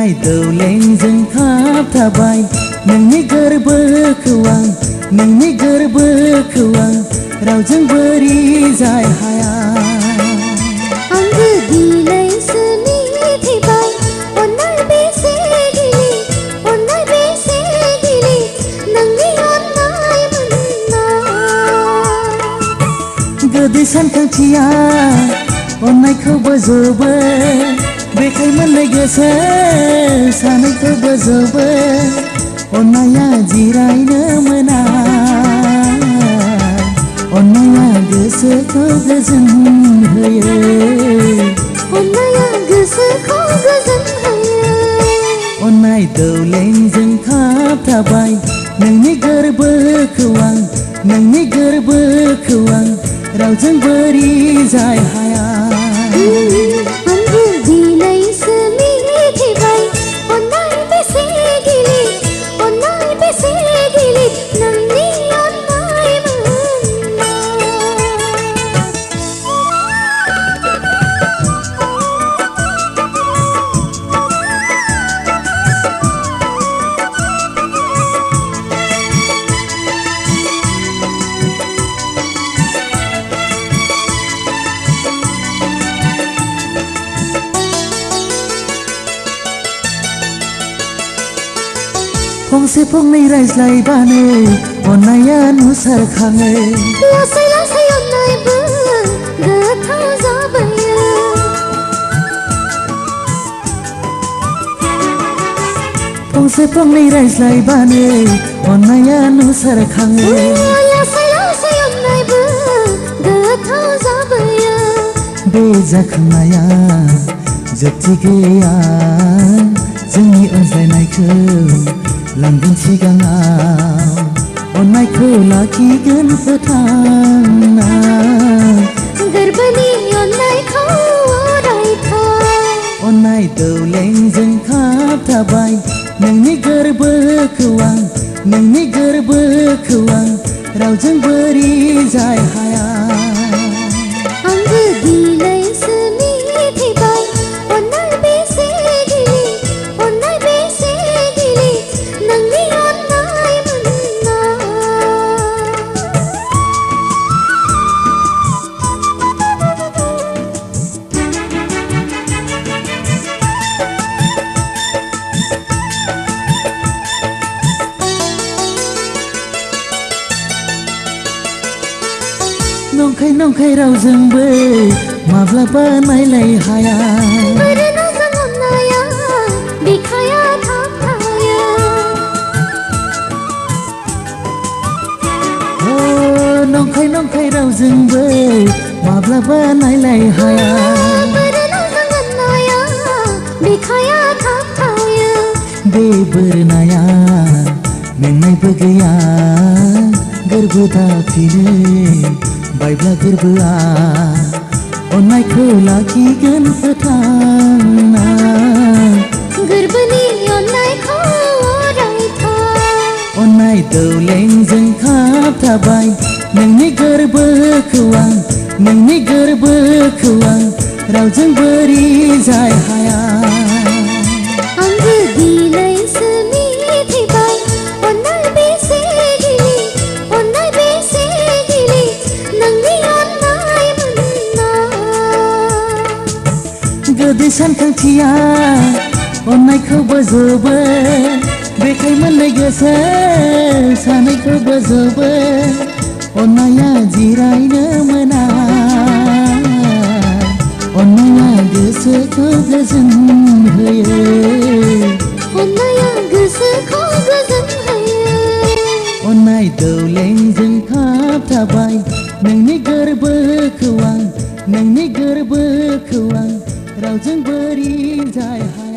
अन्नाय दौलेंजों खाबथाबाय नोंनि गोरबोखौ आं नोंनि गोरबोखौ आं रावजोंबो रिजाय हाया। आंबो दिनैसो मिथिबाय अन्नाय बेसे गिलिर अन्नाय बेसे गिलिर नोंनि अन्नाय मोननाय। गोदै सानखांथिया अन्नायखौ बोजबो बेखाय मोननाय गोसो सानैखौ बोजबो अन्नाया जिरायनो मोना अन्नाया गोसोखौ गोजोन होयो अन्नाया गोसोखौ गोजोन होयो। अन्नाय दौलेंजों खाबथाबाय नोंनि गोरबोखौ आं नोंनि गोरबोखौ आं रावजोंबो रिजाय हाया। आंबो दिनैसो मिथिबाय अन्नाय बेसे गिलिर अन्नाय बेसे गिलिर नोंनि अन्नाय फंसे फंनै रायज्लायबानो अन्नाया नुसारखाङो लासै लासै अन्नायबो गोथाव जाबोयो। फंसे फंनै रायज्लायबानो अन्नाया नुसारखाङो लासै लासै अन्नायबो गोथाव जाबोयो। बे जाखांनाया जोबथि गैया जोंनि अनज्लायनायखौ लांगोन सिगाङाव अन्नायखौ लाखिगोन फोथांना गोरबोनि अन्नायखौ अरायथा। अन्नाय दौलेंजों खाबथाबाय नोंनि गोरबोखौ आं नोंनि गोरबोखौ आं रावजोंबो रिजाय हाया। आंबो दिनैसो मिथिबाय अन्नाय बेसे गिलिर अन्नाय बेसे गिलिर नोंनि अन्नाय मोननाय। नंखाय नंखाय रावजोंबो माब्लाबा नायलाय हाया। मोजां अन्नाया बिखाया थाबथायो। नंखाय नंखाय रावजोंबो माब्लाबा नायलाय हाया। मोजां अन्नाया बिखाया थाबथायो। बे बोरनाया मेंनायबो गैया गोरबो दाफिनो बायब्ला गोरबोआ अन्नायखौ लाखिगोन फोथांना गोरबोनि अन्नायखौ अरायथा। अन्नाय दौलेंजों खाबथाबाय नोंनि गोरबोखौ आं नोंनि गोरबोखौ आं रावजोंबो रिजाय हाया। आंबो दिनैसो मिथिबाय अन्नाय बेसे गिलिर अन्नाय बेसे गिलिर नोंनि अन्नाय मोननाय। गोदै सानखांथिया अन्नायखौ बोजबो बेखाय मोननाय गोसो सानैखौ बोजबो अन्नाया जिरायनो मोना अन्नाया गोसोखौ गोजोन होयो अन्नाया गोसोखौ गोजोन होयो। अन्नाय दौलेंजों खाबथाबाय नोंनि गोरबोखौ आं नोंनि गोरबोखौ आं रावजोंबो रिजाय हाया।